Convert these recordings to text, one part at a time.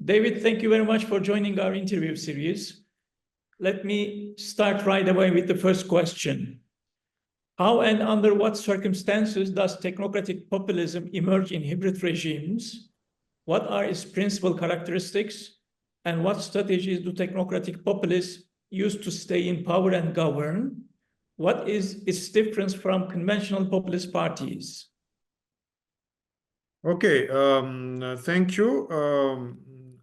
David, thank you very much for joining our interview series. Let me start right away with the first question. How and under what circumstances does technocratic populism emerge in hybrid regimes? What are its principal characteristics? And what strategies do technocratic populists use to stay in power and govern? What is its difference from conventional populist parties? Okay, thank you.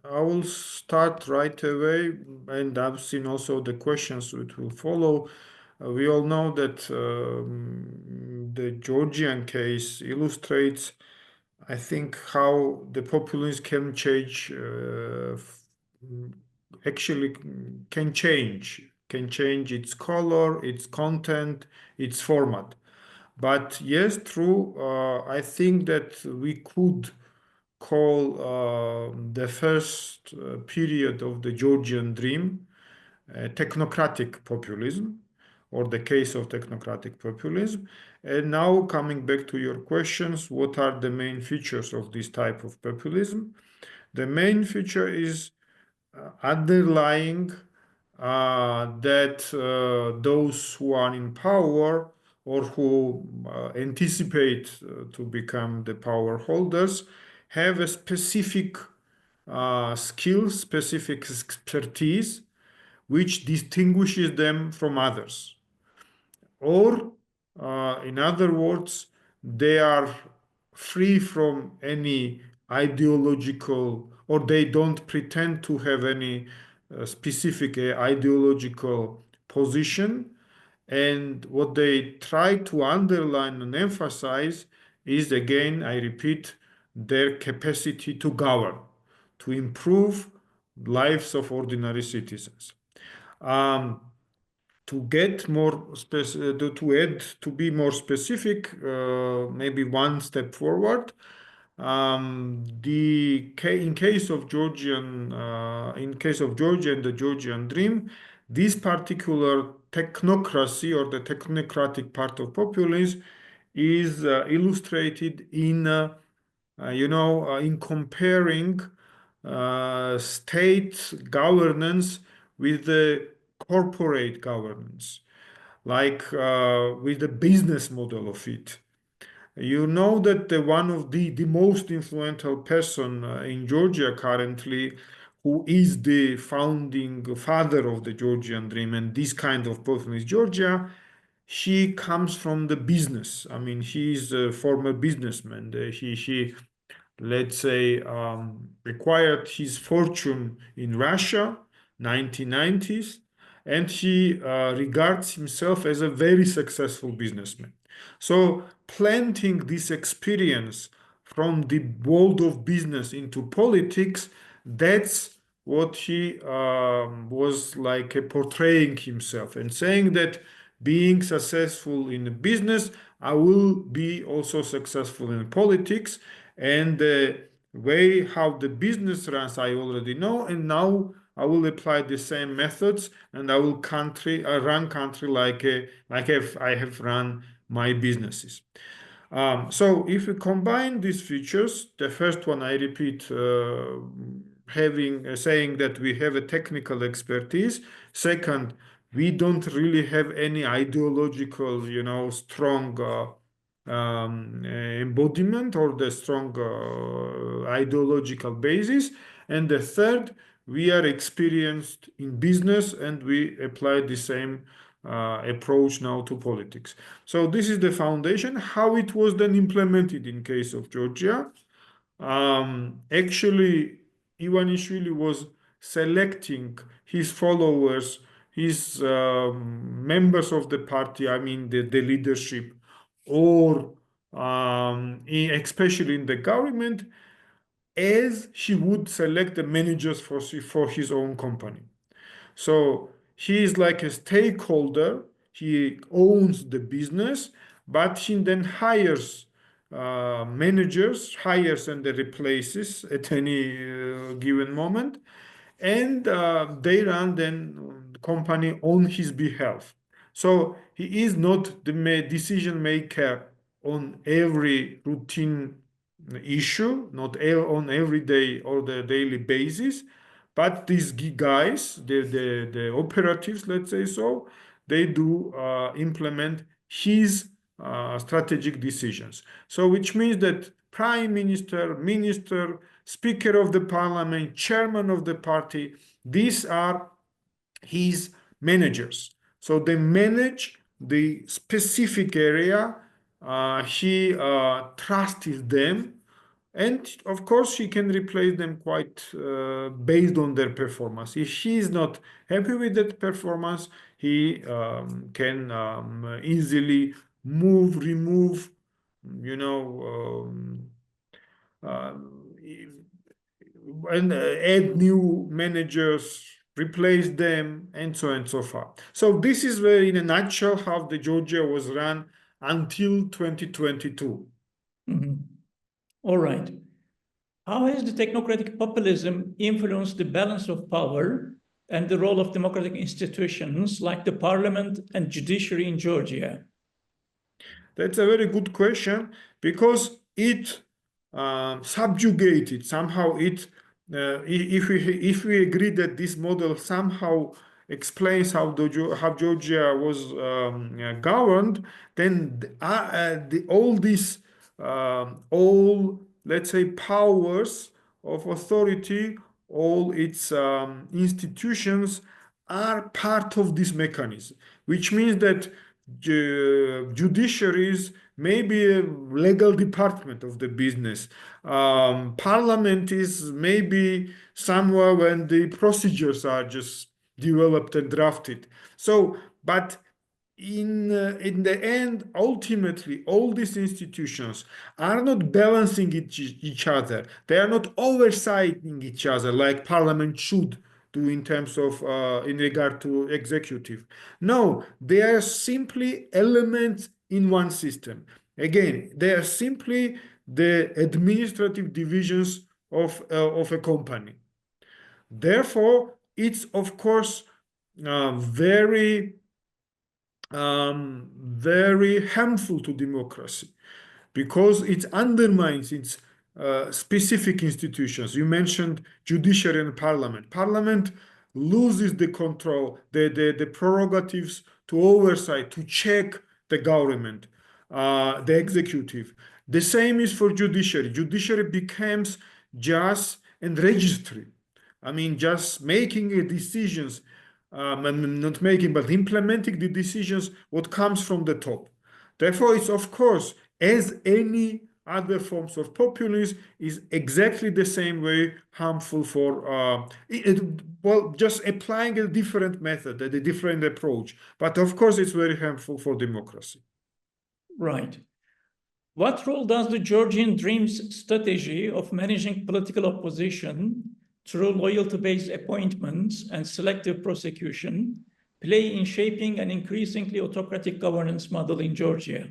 I will start right away, and I've seen also the questions which will follow. We all know that the Georgian case illustrates, I think, how the populism can change, actually can change its color, its content, its format. But yes, true, I think that we could call the first period of the Georgian Dream technocratic populism, or the case of technocratic populism. And now coming back to your questions, what are the main features of this type of populism? The main feature is underlying that those who are in power or who anticipate to become the power holders have a specific skills, specific expertise, which distinguishes them from others. Or, in other words, they are free from any ideological, or they don't pretend to have any specific ideological position. And what they try to underline and emphasize is, again, I repeat, their capacity to govern, to improve lives of ordinary citizens. To get more to be more specific, maybe one step forward. In case of Georgia and the Georgian Dream, this particular technocracy, or the technocratic part of populism, is illustrated in in comparing state governance with the corporate governance, like with the business model of it. You know that one of the most influential person in Georgia currently, who is the founding father of the Georgian Dream and this kind of populist Georgia, she comes from the business. I mean, he's a former businessman. He let's say, acquired his fortune in Russia, 1990s, and he regards himself as a very successful businessman. So planting this experience from the world of business into politics, that's what he was like portraying himself, and saying that being successful in business, I will be also successful in politics. And the way how the business runs, I already know, and now I will apply the same methods, and I will run country like I have run my businesses. So if we combine these features, the first one, I repeat, saying that we have a technical expertise. Second, we don't really have any ideological, strong embodiment, or the strong ideological basis. And the third, we are experienced in business, and we apply the same approach now to politics. So this is the foundation. How it was then implemented in case of Georgia. Actually, Ivanishvili was selecting his followers, his members of the party, I mean the leadership, or especially in the government, as he would select the managers for his own company. So he is like a stakeholder. He owns the business, but he then hires managers, hires and replaces at any given moment, and they run then the company on his behalf. So he is not the decision maker on every routine issue, not on every day or the daily basis, but these guys, the operatives, let's say so, they do implement his strategic decisions. So which means that prime minister, minister, speaker of the parliament, chairman of the party, these are his managers. So they manage the specific area. He trusts them, and of course, he can replace them quite based on their performance. If he is not happy with that performance, he can easily remove, you know, uh, and add new managers, replace them, and so on and so forth. So this is very, in a nutshell, how the Georgia was run until 2022. All right. How has the technocratic populism influenced the balance of power and the role of democratic institutions like the parliament and judiciary in Georgia? That's a very good question because it subjugated somehow. If we agree that this model somehow explains how Georgia was governed, then all these all, let's say, powers of authority, all its institutions are part of this mechanism, which means that judiciaries may be a legal department of the business. Parliament is maybe somewhere when the procedures are just developed and drafted. So, but in the end, ultimately, all these institutions are not balancing each other. They are not oversighting each other like Parliament should do in terms of in regard to executive. No, they are simply elements in one system. Again, they are simply the administrative divisions of a company. Therefore, it's of course very harmful to democracy because it undermines its specific institutions. You mentioned judiciary and parliament. Parliament loses the control, the prerogatives to oversight, to check the government, the executive. The same is for judiciary. Judiciary becomes just and registry. I mean, just making decisions, not making, but implementing the decisions, what comes from the top. Therefore, it's of course, as any other forms of populism, is exactly the same way harmful for, well, just applying a different method, a different approach. But of course, it's very harmful for democracy. Right. What role does the Georgian Dream's strategy of managing political opposition through loyalty-based appointments and selective prosecution play in shaping an increasingly autocratic governance model in Georgia?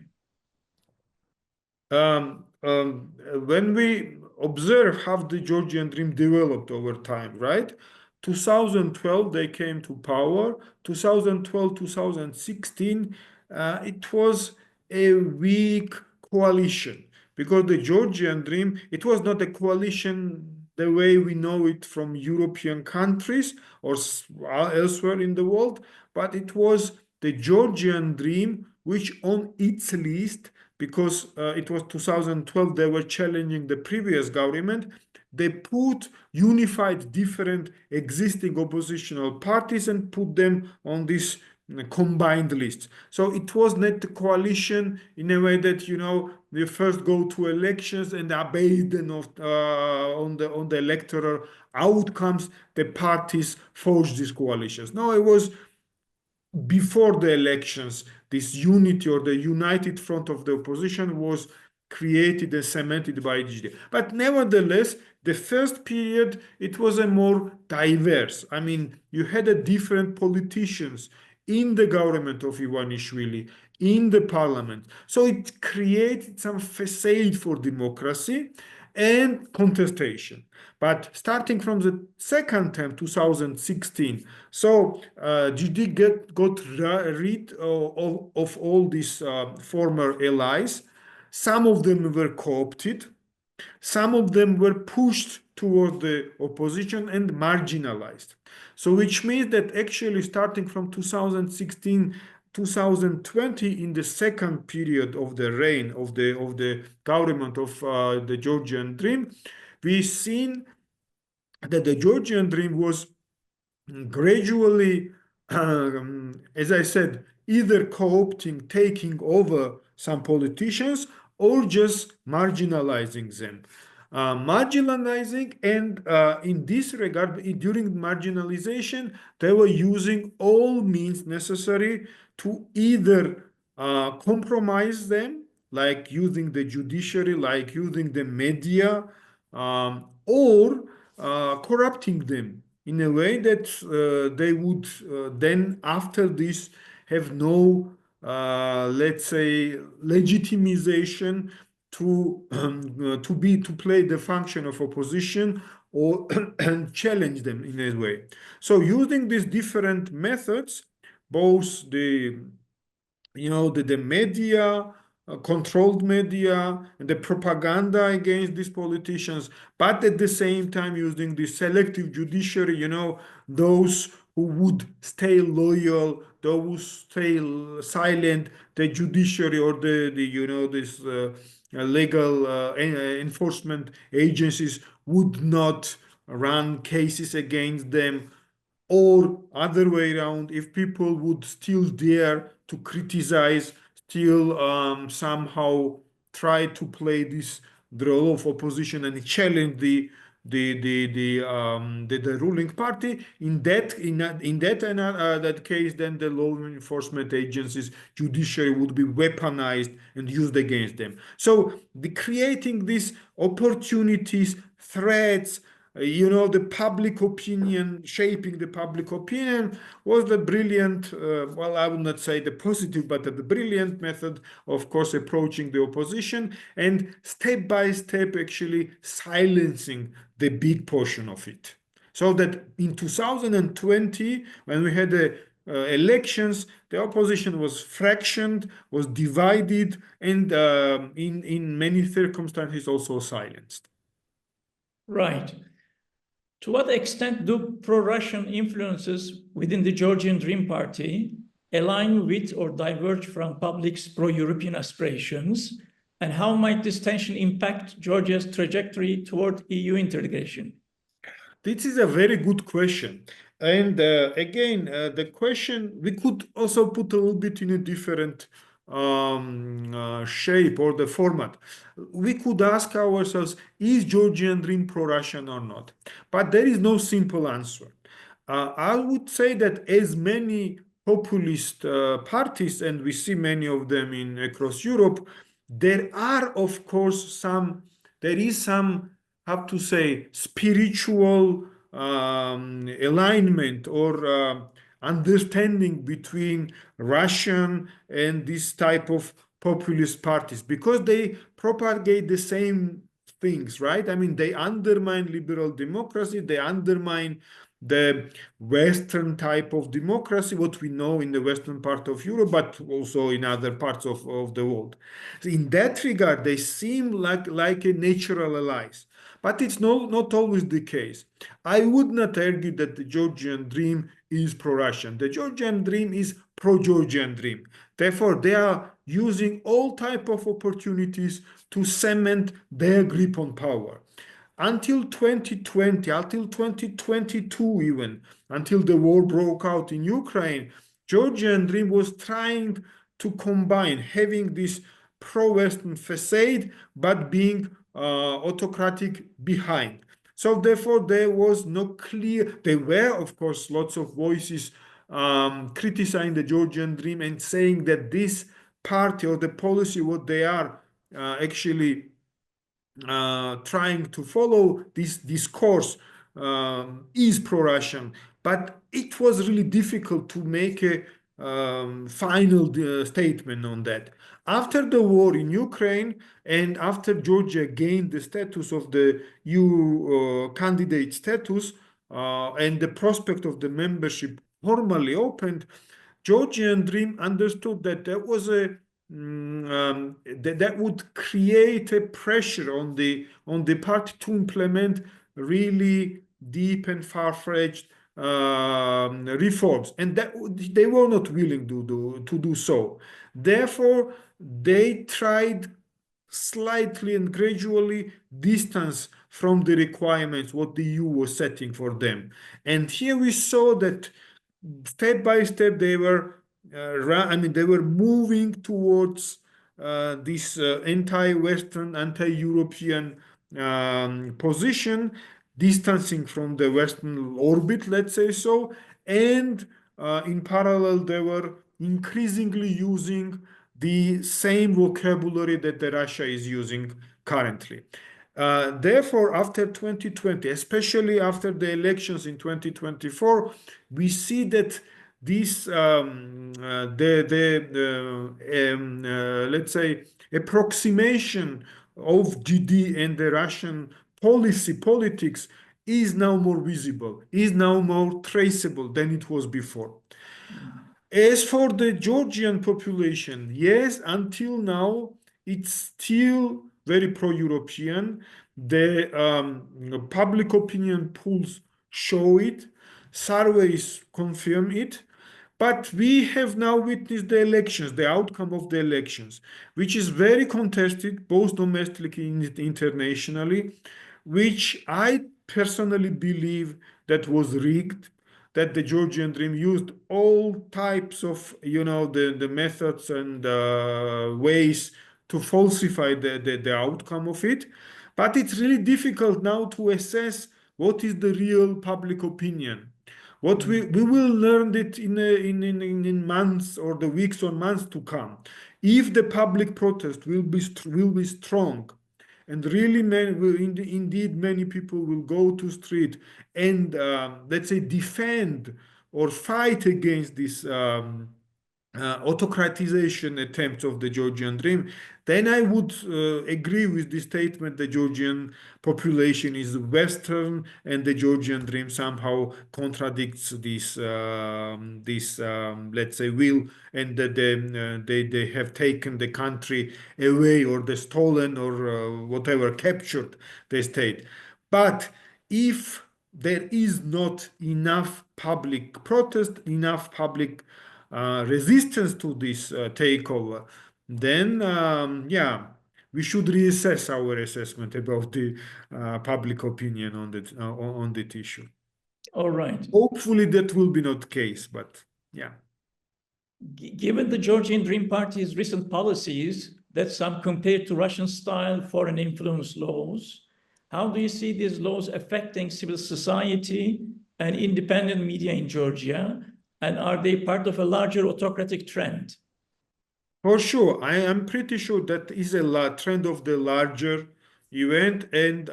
When we observe how the Georgian Dream developed over time, right? 2012, they came to power. 2012, 2016, it was a weak coalition because the Georgian Dream, it was not a coalition the way we know it from European countries or elsewhere in the world, but it was the Georgian Dream, which on its list, because it was 2012, they were challenging the previous government. They put unified different existing oppositional parties and put them on this combined list. So it was not a coalition in a way that, you know, we first go to elections and are based on the electoral outcomes. The parties forged these coalitions. No, it was before the elections, this unity or the united front of the opposition was created and cemented by GD. But nevertheless, the first period, it was a more diverse. I mean, you had a different politicians in the government of Ivanishvili, in the parliament. So it created some facade for democracy and contestation. But starting from the second term, 2016, so GD got rid of all these former allies. Some of them were co-opted. Some of them were pushed toward the opposition and marginalized. So which means that actually starting from 2016, 2020, in the second period of the reign of the government of the Georgian Dream, we've seen that the Georgian Dream was gradually, as I said, either co-opting, taking over some politicians, or just marginalizing them. Marginalizing, and in this regard, during marginalization, they were using all means necessary to either compromise them, like using the judiciary, like using the media, or corrupting them in a way that they would then, after this, have no, let's say, legitimization to play the function of opposition, or and challenge them in a way. So using these different methods, both the media, controlled media, and the propaganda against these politicians, but at the same time using the selective judiciary, those who would stay loyal, those who stay silent, the judiciary, or this legal enforcement agencies would not run cases against them. Or other way around, if people would still dare to criticize, still somehow try to play the role of opposition and challenge the ruling party, that case, then the law enforcement agencies, judiciary, would be weaponized and used against them. So creating these opportunities, threats, the public opinion, shaping the public opinion, was the brilliant, well, I would not say the positive, but the brilliant method, of course, approaching the opposition, and step by step actually silencing the big portion of it. So that in 2020, when we had the elections, the opposition was fractioned, was divided, and in many circumstances also silenced. Right. To what extent do pro-Russian influences within the Georgian Dream Party align with or diverge from public's pro-European aspirations? And how might this tension impact Georgia's trajectory toward EU integration? This is a very good question. And again, the question we could also put a little bit in a different shape or the format. We could ask ourselves, is Georgian Dream pro-Russian or not? But there is no simple answer. I would say that as many populist parties, and we see many of them across Europe, there is some, how to say, spiritual alignment or understanding between Russian and this type of populist parties, because they propagate the same things, right? I mean, they undermine liberal democracy, they undermine the Western type of democracy, what we know in the Western part of Europe, but also in other parts of the world. In that regard, they seem like a natural allies. But it's not always the case. I would not argue that the Georgian Dream is pro-Russian. The Georgian Dream is pro-Georgian Dream. Therefore, they are using all type of opportunities to cement their grip on power. Until 2020, until 2022 even, until the war broke out in Ukraine, Georgian Dream was trying to combine having this pro-Western facade, but being autocratic behind. So therefore, there was no clear. There were, of course, lots of voices criticizing the Georgian Dream and saying that this party or the policy, what they are actually trying to follow, this discourse is pro-Russian. But it was really difficult to make a final statement on that. After the war in Ukraine and after Georgia gained the status of the EU candidate status and the prospect of the membership formally opened, Georgian Dream understood that there was a that would create a pressure on the party to implement really deep and far-fetched reforms, and that they were not willing to do so. Therefore, they tried slightly and gradually distance from the requirements what the EU was setting for them. And here we saw that step by step they were they were moving towards this anti-Western, anti-European position, distancing from the Western orbit, let's say so. And in parallel, they were increasingly using the same vocabulary that the Russia is using currently. Therefore, after 2020, especially after the elections in 2024, we see that this let's say approximation of GD and the Russian politics is now more visible, is now more traceable than it was before. As for the Georgian population, yes, until now, it's still very pro-European. The public opinion polls show it, surveys confirm it, but we have now witnessed the elections, the outcome of the elections, which is very contested, both domestically and internationally, which I personally believe that was rigged, that the Georgian Dream used all types of, the methods and ways to falsify the outcome of it. But it's really difficult now to assess what is the real public opinion. What we will learn it in months or the weeks or months to come. If the public protest will be strong, and really, indeed, many people will go to street and let's say defend or fight against this autocratization attempts of the Georgian Dream, then I would agree with the statement the Georgian population is Western and the Georgian Dream somehow contradicts this, let's say, will, and that they have taken the country away or they stolen or whatever, captured the state. But if there is not enough public protest, enough public resistance to this takeover, then yeah, we should reassess our assessment about the public opinion on that issue. All right. Hopefully, that will be not the case, but yeah. Given the Georgian Dream Party's recent policies that some compare to Russian-style foreign influence laws, how do you see these laws affecting civil society and independent media in Georgia? And are they part of a larger autocratic trend? For sure, I am pretty sure that is a trend of the larger event, and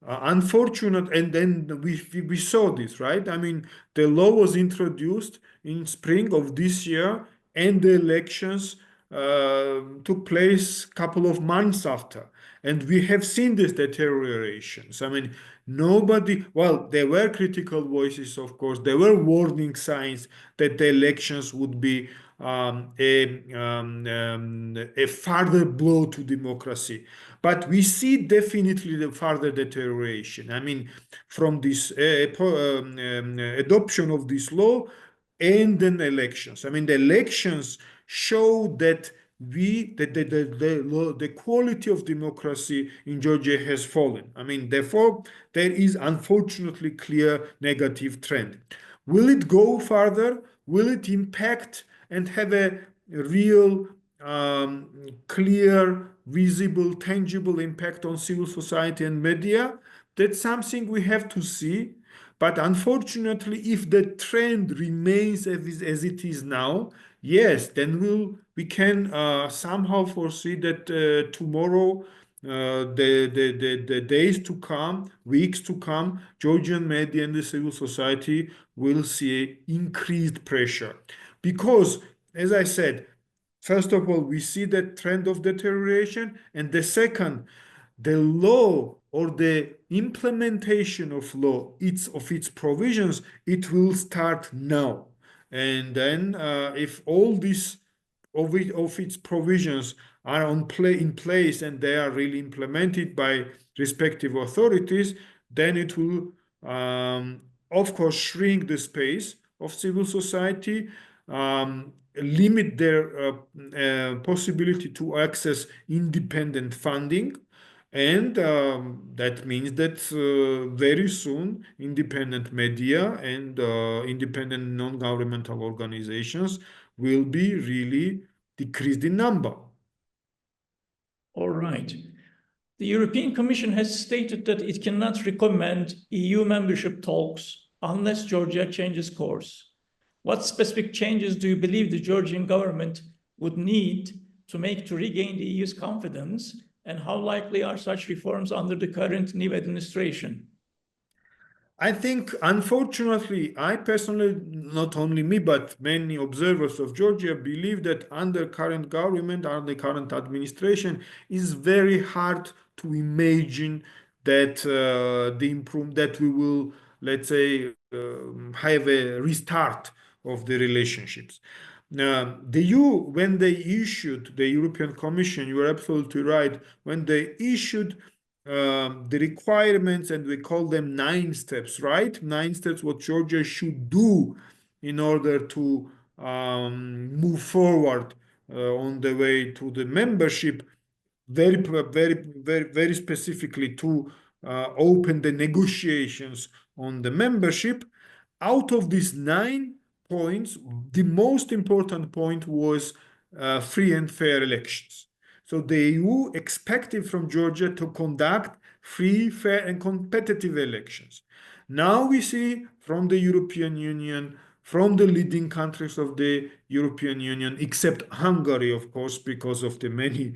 unfortunate. And then we saw this, right? I mean, the law was introduced in spring of this year, and the elections took place a couple of months after, and we have seen this deteriorations. I mean, nobody. Well, there were critical voices, of course. There were warning signs that the elections would be a further blow to democracy. But we see definitely the further deterioration. I mean, from this adoption of this law and then elections. I mean, the elections show that the quality of democracy in Georgia has fallen. I mean, therefore, there is unfortunately clear negative trend. Will it go further? Will it impact and have a real, clear, visible, tangible impact on civil society and media? That's something we have to see. But unfortunately, if the trend remains as it is now, yes, then we can somehow foresee that tomorrow, the days to come, weeks to come, Georgian media and the civil society will see increased pressure. Because, as I said, first of all, we see that trend of deterioration, and the second, the law or the implementation of law, of its provisions, it will start now. And then if all of its provisions are in place and they are really implemented by respective authorities, then it will, of course, shrink the space of civil society, limit their possibility to access independent funding. And that means that very soon independent media and independent non-governmental organizations will be really decreased in number. All right. The European Commission has stated that it cannot recommend EU membership talks unless Georgia changes course. What specific changes do you believe the Georgian government would need to make to regain the EU's confidence, and how likely are such reforms under the current new administration? I think, unfortunately, I personally, not only me, but many observers of Georgia believe that under current government, under current administration, is very hard to imagine that that we will, let's say, have a restart of the relationships. The EU, when they issued the European Commission, you are absolutely right, when they issued the requirements, and we call them 9 steps, right? 9 steps what Georgia should do in order to move forward on the way to the membership, very specifically to open the negotiations on the membership. Out of these 9 points, the most important point was free and fair elections. So the EU expected from Georgia to conduct free, fair, and competitive elections. Now we see from the European Union, from the leading countries of the European Union, except Hungary, of course, because of the many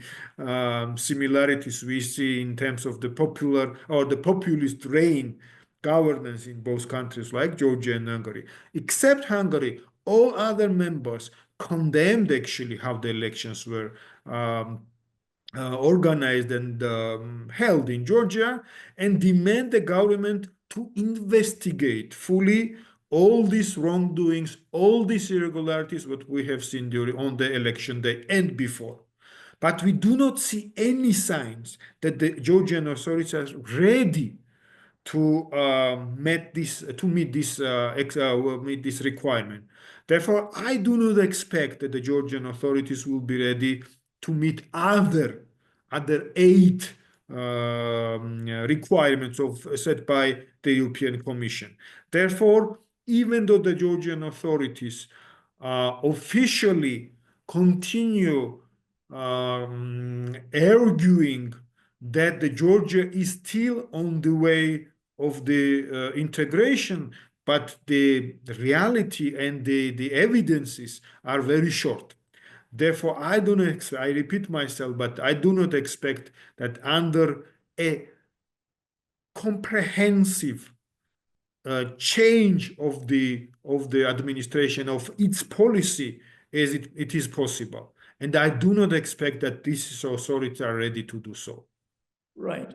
similarities we see in terms of the popular or the populist reign governance in both countries like Georgia and Hungary. Except Hungary, all other members condemned actually how the elections were organized and held in Georgia, and demand the government to investigate fully all these wrongdoings, all these irregularities, what we have seen on the election day and before. But we do not see any signs that the Georgian authorities are ready to meet this requirement. Therefore, I do not expect that the Georgian authorities will be ready to meet other 8 requirements set by the European Commission. Therefore, even though the Georgian authorities officially continue arguing that the Georgia is still on the way of the integration, but the reality and the evidences are very short. Therefore, I repeat myself, but I do not expect that under a comprehensive change of the administration of its policy as it is possible. And I do not expect that these authorities are ready to do so. Right.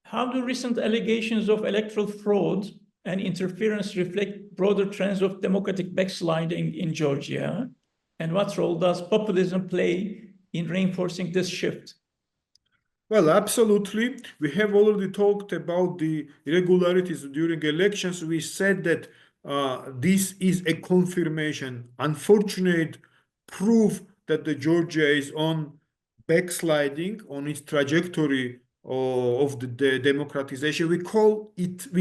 How do recent allegations of electoral fraud and interference reflect broader trends of democratic backsliding in Georgia? And what role does populism play in reinforcing this shift? Well, absolutely. We have already talked about the irregularities during elections. We said that this is a confirmation, unfortunate proof that the Georgia is on backsliding on its trajectory of the democratization. We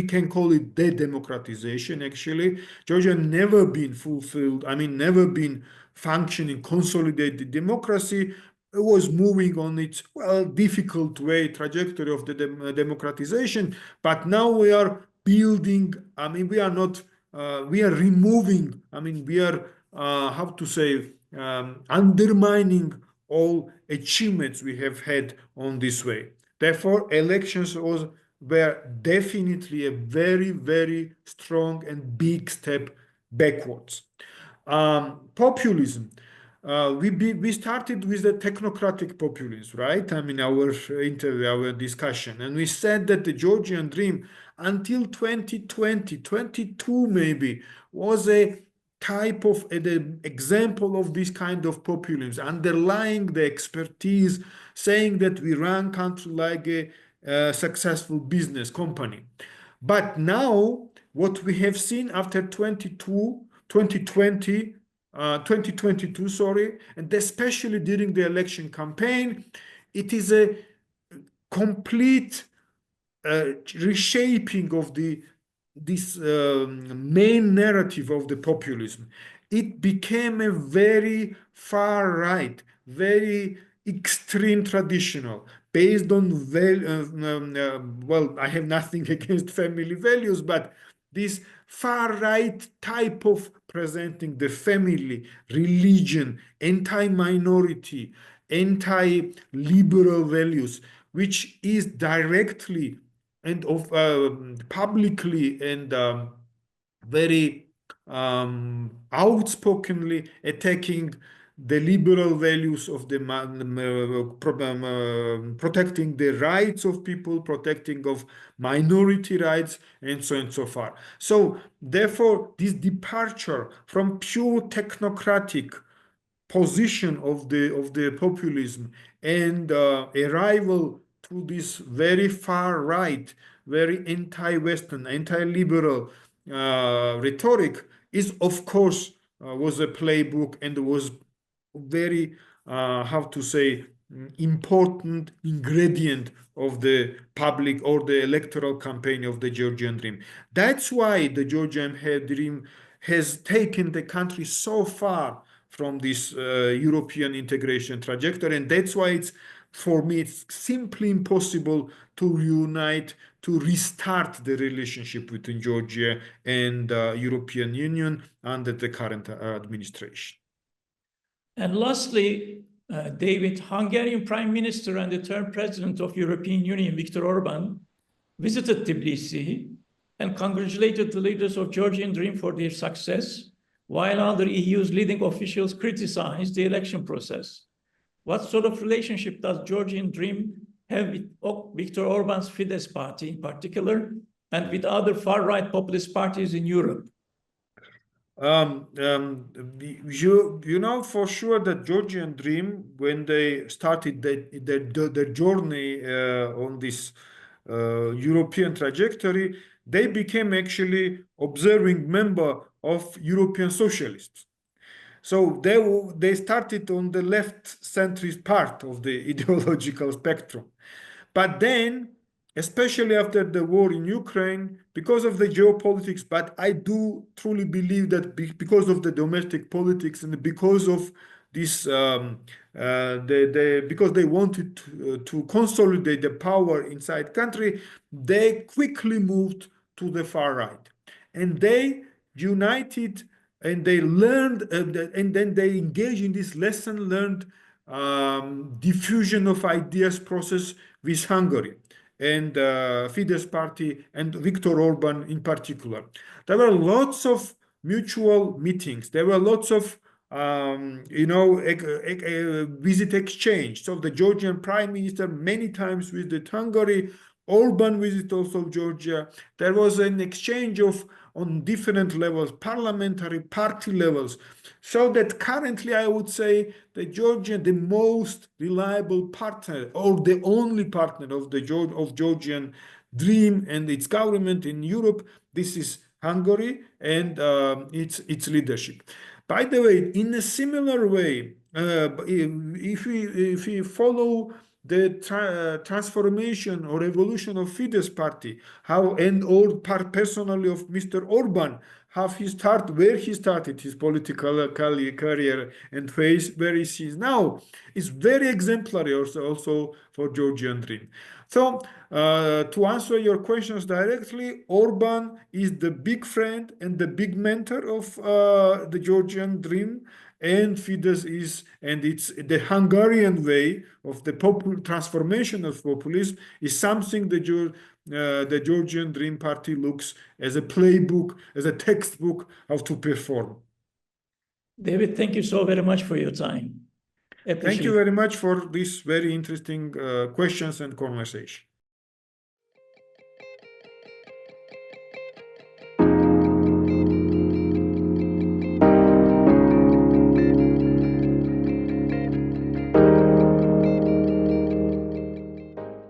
can call it de-democratization. Actually, Georgia never been fulfilled. I mean, never been functioning, consolidated democracy. It was moving on its difficult way trajectory of the democratization, but now we are building. I mean, we are not. We are removing. I mean, we are how to say undermining all achievements we have had on this way. Therefore, elections were definitely a very strong and big step backwards. Populism. We started with the technocratic populism, right? I mean, our interview, our discussion, and we said that the Georgian Dream until 2020, 22 maybe, was a type of the example of this kind of populism, underlying the expertise, saying that we run country like a successful business company. But now what we have seen after 2022, sorry, and especially during the election campaign, it is a complete reshaping of this main narrative of the populism. It became a very far right, very extreme traditional, based on well, I have nothing against family values, but this far right type of presenting the family, religion, anti-minority, anti-liberal values, which is directly and of publicly and very outspokenly attacking the liberal values of the protecting the rights of people, protecting of minority rights, and so on and so far. So therefore, this departure from pure technocratic position of the populism and arrival to this very far right, very anti-Western, anti-liberal rhetoric is, of course, was a playbook and was very, how to say, important ingredient of the public or the electoral campaign of the Georgian Dream. That's why the Georgian Dream has taken the country so far from this European integration trajectory. And that's why it's, for me, it's simply impossible to reunite, to restart the relationship between Georgia and European Union under the current administration. And lastly, David, Hungarian Prime Minister and the term President of European Union, Viktor Orban, visited Tbilisi and congratulated the leaders of Georgian Dream for their success, while other EU's leading officials criticized the election process. What sort of relationship does Georgian Dream have with Viktor Orban's Fidesz party in particular, and with other far-right populist parties in Europe? You know for sure that Georgian Dream, when they started their journey on this European trajectory, they became actually observing member of European socialists. So they started on the left centrist part of the ideological spectrum. But then, especially after the war in Ukraine, because of the geopolitics, but I do truly believe that because of the domestic politics and because of this, because they wanted to consolidate the power inside country, they quickly moved to the far right. And they united and they learned, and then they engaged in this lesson learned diffusion of ideas process with Hungary and Fidesz party and Viktor Orban in particular. There were lots of mutual meetings. There were lots of visit exchange. So the Georgian Prime Minister many times visited Hungary. Orban visited also Georgia. There was an exchange of on different levels, parliamentary party levels, so that currently I would say the Georgian, the most reliable partner or the only partner of the Georgian Dream and its government in Europe, this is Hungary and its leadership. By the way, in a similar way, if we follow the transformation or evolution of Fidesz party, how and or personally of Mr. Orban, how he started, where he started his political career and where he is now, is very exemplary also for Georgian Dream. So to answer your questions directly, Orban is the big friend and the big mentor of the Georgian Dream, and Fidesz is, and it's the Hungarian way of the transformation of populism is something the Georgian Dream Party looks as a playbook, as a textbook how to perform. David, thank you so very much for your time. Thank you very much for these very interesting questions and conversation.